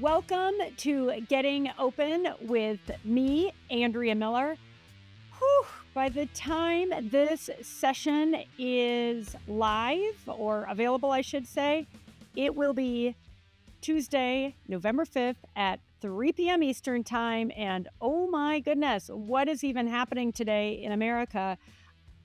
Welcome to Getting Open with me, Andrea Miller. Whew, by the time this session is live or available, I should say, it will be Tuesday, November 5th at 3 p.m. Eastern Time. And oh my goodness, what is even happening today in America?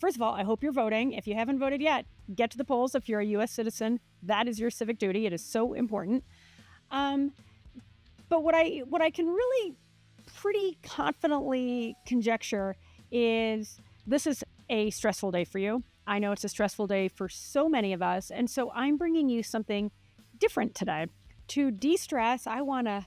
First of all, I hope you're voting. If you haven't voted yet, get to the polls. If you're a U.S. citizen, that is your civic duty. It is so important. But what I can really pretty confidently conjecture is this is a stressful day for you. I know it's a stressful day for so many of us. And so I'm bringing you something different today. To de-stress, I want to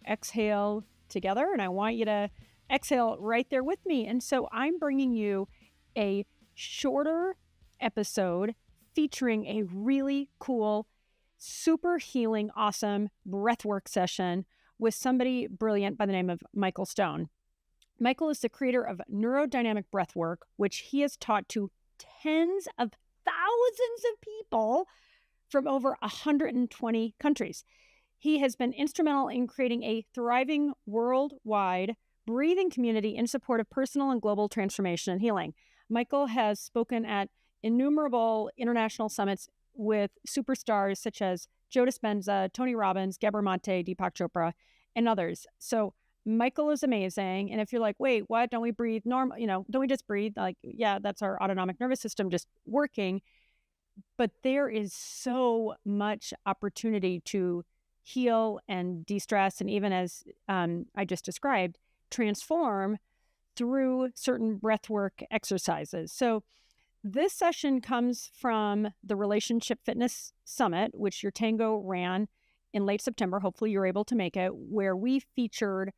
exhale together, and I want you to exhale right there with me. And so I'm bringing you a shorter episode featuring a really cool, super healing, awesome breathwork session with somebody brilliant by the name of Michael Stone. Michael is the creator of neurodynamic breathwork, which he has taught to tens of thousands of people from over 120 countries. He has been instrumental in creating a thriving worldwide breathing community in support of personal and global transformation and healing. Michael has spoken at innumerable international summits with superstars such as Joe Dispenza, Tony Robbins, Gabor Mate, Deepak Chopra, and others. So Michael is amazing. And if you're like, wait, what? Don't we breathe normal? Don't we just breathe? Like, yeah, that's our autonomic nervous system just working. But there is so much opportunity to heal and de-stress, and even as I just described, transform through certain breathwork exercises. So this session comes from the Relationship Fitness Summit, which YourTango ran in late September. Hopefully you're able to make it, where we featured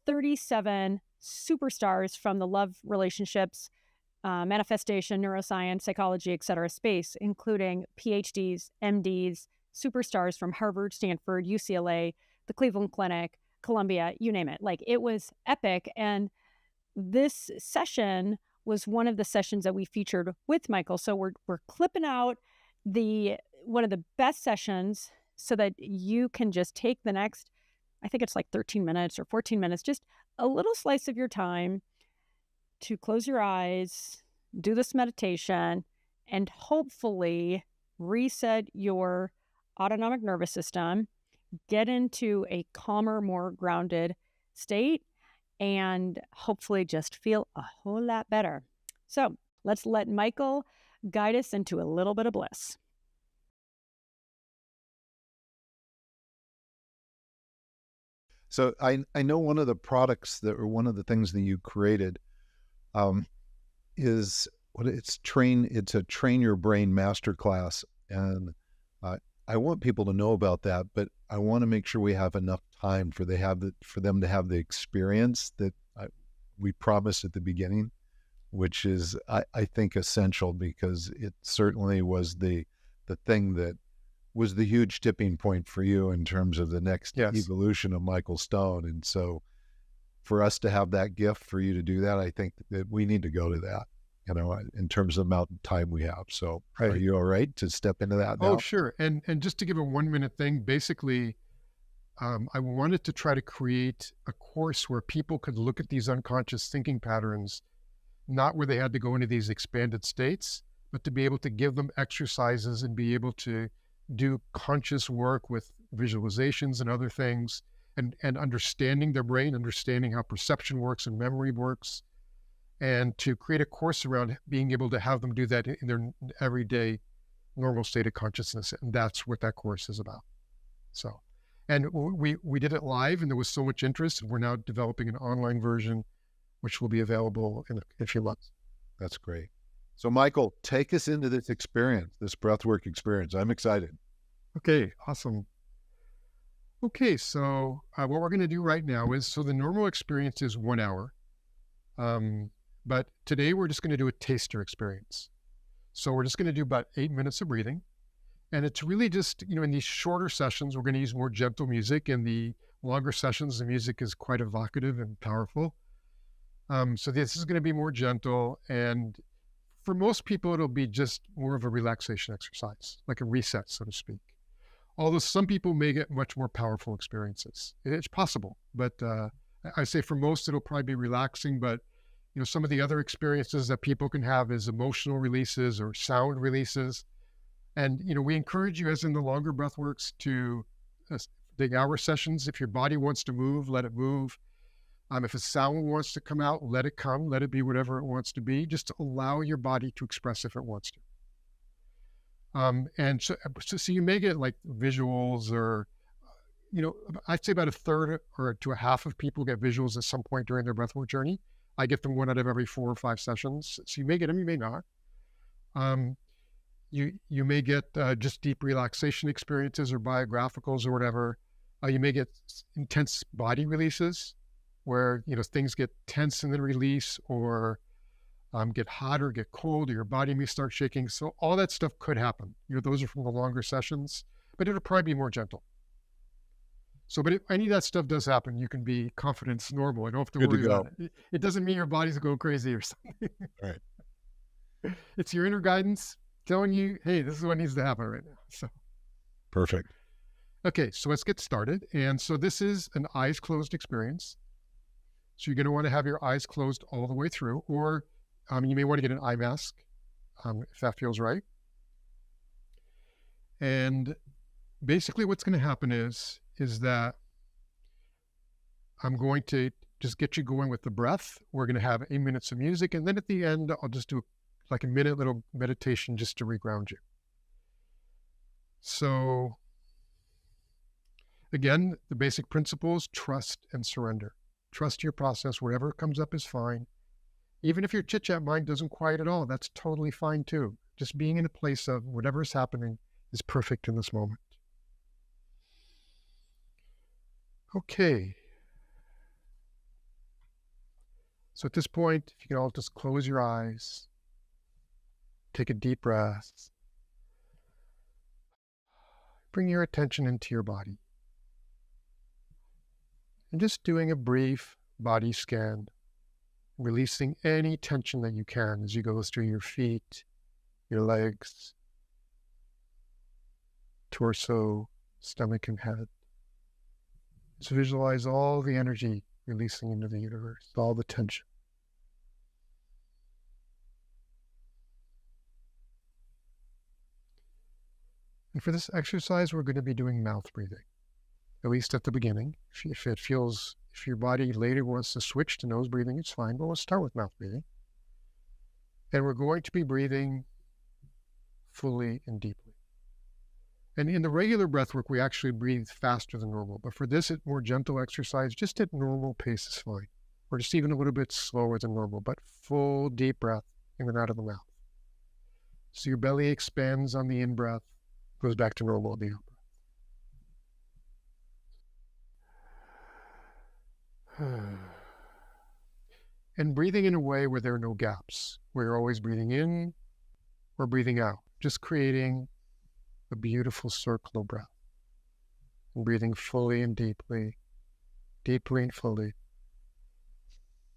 37 superstars from the love, relationships, manifestation, neuroscience, psychology, etc. space, including PhDs, MDs, superstars from Harvard, Stanford, UCLA, the Cleveland Clinic, Columbia, you name it. Like, it was epic. And this session was one of the sessions that we featured with Michael. So we're clipping out one of the best sessions so that you can just take the next, I think it's like 13 minutes or 14 minutes, just a little slice of your time to close your eyes, do this meditation, and hopefully reset your autonomic nervous system, get into a calmer, more grounded state, and hopefully just feel a whole lot better. So let's let Michael guide us into a little bit of bliss. So I know one of the products or one of the things that you created is it's a train your brain masterclass. And I want people to know about that, but I want to make sure we have enough time for them to have the experience that we promised at the beginning, which is, I think, essential, because it certainly was the thing that was the huge tipping point for you in terms of the next evolution of Michael Stone. And so for us to have that gift for you to do that, I think that we need to go to that, in terms of the amount of time we have. So Are you all right to step into that now? Oh, sure. And just to give a 1 minute thing, basically, I wanted to try to create a course where people could look at these unconscious thinking patterns, not where they had to go into these expanded states, but to be able to give them exercises and be able to do conscious work with visualizations and other things, and understanding their brain, understanding how perception works and memory works, and to create a course around being able to have them do that in their everyday normal state of consciousness. And that's what that course is about. So, and we did it live, and there was so much interest, and we're now developing an online version, which will be available in a few months. That's great. So Michael, take us into this experience, this breathwork experience. I'm excited. Okay, awesome. Okay, so what we're going to do right now is, so the normal experience is 1 hour. But today we're just going to do a taster experience. So we're just going to do about 8 minutes of breathing. And it's really just, in these shorter sessions, we're going to use more gentle music. In the longer sessions, the music is quite evocative and powerful. So this is going to be more gentle. And for most people, it'll be just more of a relaxation exercise, like a reset, so to speak. Although some people may get much more powerful experiences. It's possible, but I say for most, it'll probably be relaxing, but some of the other experiences that people can have is emotional releases or sound releases. And, we encourage you, as in the longer breath works, to the hour sessions. If your body wants to move, let it move. If a sound wants to come out, let it come, let it be whatever it wants to be. Just allow your body to express if it wants to. And so you may get like visuals or, I'd say about a third or to a half of people get visuals at some point during their breathwork journey. I get them 1 out of every 4 or 5 sessions. So you may get them, you may not. You may get just deep relaxation experiences or biographicals or whatever. You may get intense body releases where, things get tense and then release, or get hot or get cold, or your body may start shaking. So all that stuff could happen. Those are from the longer sessions, but it'll probably be more gentle. So, but if any of that stuff does happen, you can be confident it's normal. I don't have to worry about it. It doesn't mean your body's going crazy or something. Right. It's your inner guidance telling you, hey, this is what needs to happen right now. So perfect. Okay, so let's get started. And so this is an eyes closed experience. So you're going to want to have your eyes closed all the way through, or you may want to get an eye mask if that feels right. And basically what's going to happen is that I'm going to just get you going with the breath. We're going to have 8 minutes of music. And then at the end, I'll just do like a minute little meditation just to reground you. So again, the basic principles: trust and surrender. Trust your process. Whatever comes up is fine. Even if your chit-chat mind doesn't quiet at all, that's totally fine too. Just being in a place of whatever is happening is perfect in this moment. Okay. So at this point, if you can all just close your eyes, take a deep breath, bring your attention into your body, and just doing a brief body scan, releasing any tension that you can as you go through your feet, your legs, torso, stomach, and head. So visualize all the energy releasing into the universe, all the tension. And for this exercise, we're going to be doing mouth breathing, at least at the beginning. If your body later wants to switch to nose breathing, it's fine, but we'll start with mouth breathing. And we're going to be breathing fully and deeply. And in the regular breath work, we actually breathe faster than normal. But for this more gentle exercise, just at normal pace is fine. Or just even a little bit slower than normal, but full deep breath in and out of the mouth. So your belly expands on the in-breath, goes back to normal on the out-breath. And breathing in a way where there are no gaps, where you're always breathing in or breathing out, just creating a beautiful circle of breath. And breathing fully and deeply, deeply and fully,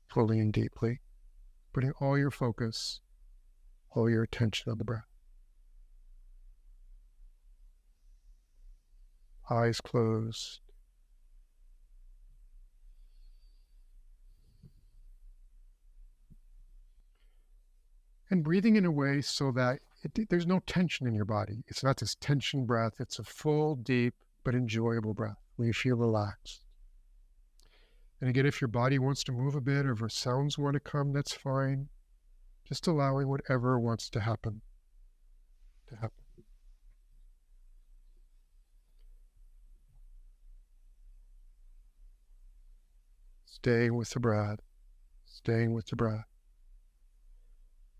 fully and deeply, putting all your focus, all your attention on the breath. Eyes closed. And breathing in a way so that there's no tension in your body. It's not this tension breath. It's a full, deep, but enjoyable breath where you feel relaxed. And again, if your body wants to move a bit, or if sounds want to come, that's fine. Just allowing whatever wants to happen to happen. Staying with the breath, staying with the breath.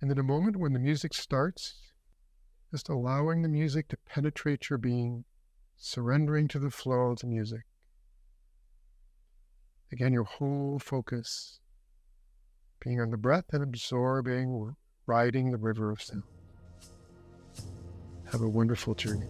And in a moment when the music starts, just allowing the music to penetrate your being, surrendering to the flow of the music. Again, your whole focus being on the breath and absorbing, riding the river of sound. Have a wonderful journey.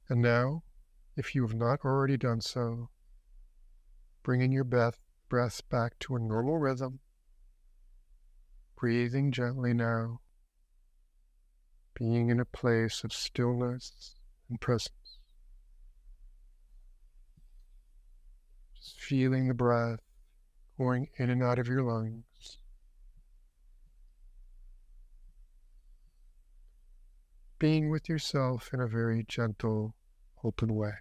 And now, if you have not already done so, bringing your breath back to a normal rhythm, breathing gently now, being in a place of stillness and presence. Just feeling the breath going in and out of your lungs. Being with yourself in a very gentle, open way.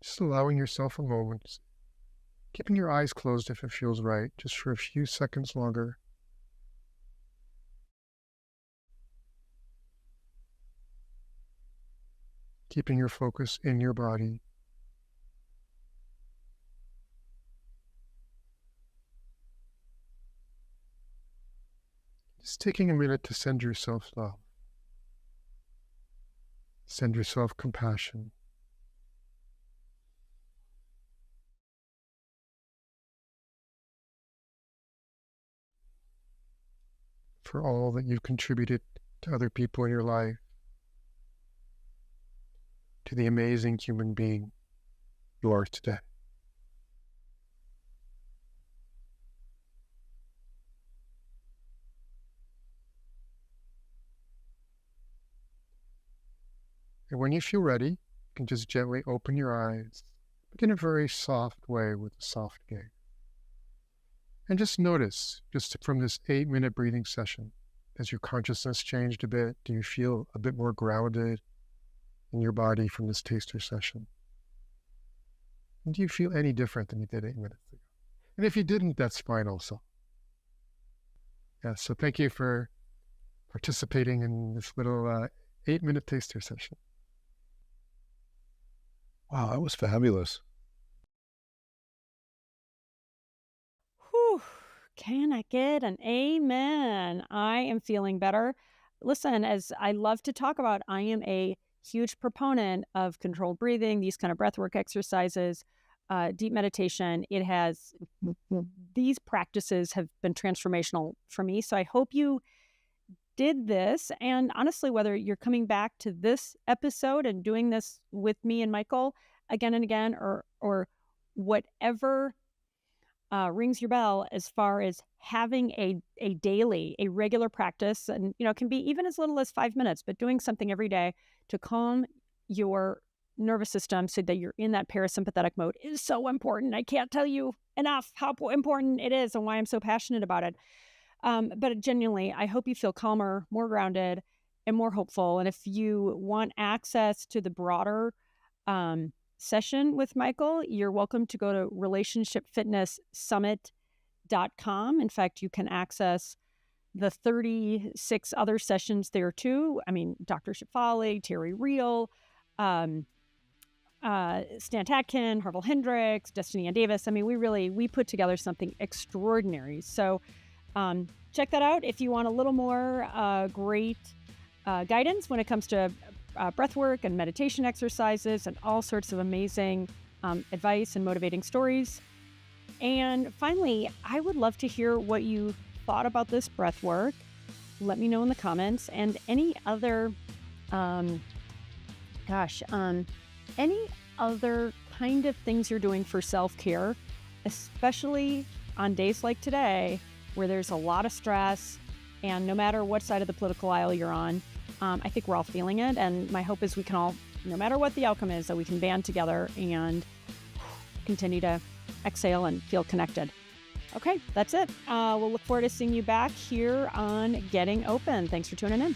Just allowing yourself a moment, keeping your eyes closed if it feels right, just for a few seconds longer. Keeping your focus in your body. Just taking a minute to send yourself love. Send yourself compassion. For all that you've contributed to other people in your life, to the amazing human being you are today. And when you feel ready, you can just gently open your eyes, but in a very soft way with a soft gaze. And just notice, just from this 8-minute breathing session, has your consciousness changed a bit? Do you feel a bit more grounded in your body from this taster session? And do you feel any different than you did 8 minutes ago? And if you didn't, that's fine also. Yeah, so thank you for participating in this little 8-minute taster session. Wow, that was fabulous. Whew. Can I get an amen? I am feeling better. Listen, as I love to talk about, I am a huge proponent of controlled breathing, these kind of breathwork exercises, deep meditation. These practices have been transformational for me. So I hope you did this. And honestly, whether you're coming back to this episode and doing this with me and Michael again and again, or whatever rings your bell as far as having a regular practice, and it can be even as little as 5 minutes, but doing something every day to calm your nervous system so that you're in that parasympathetic mode is so important. I can't tell you enough how important it is and why I'm so passionate about it. But genuinely, I hope you feel calmer, more grounded, and more hopeful. And if you want access to the broader session with Michael, you're welcome to go to relationshipfitnesssummit.com. In fact, you can access the 36 other sessions there too. I mean, Dr. Shafali, Terry Real, Stan Tatkin, Harville Hendricks, Destiny Ann Davis. I mean, we put together something extraordinary. So check that out if you want a little more great guidance when it comes to breathwork and meditation exercises and all sorts of amazing advice and motivating stories. And finally, I would love to hear what you thought about this breathwork. Let me know in the comments, and any other, any other kind of things you're doing for self-care, especially on days like today, where there's a lot of stress, and no matter what side of the political aisle you're on, I think we're all feeling it. And my hope is we can all, no matter what the outcome is, that we can band together and continue to exhale and feel connected. Okay, that's it. We'll look forward to seeing you back here on Getting Open. Thanks for tuning in.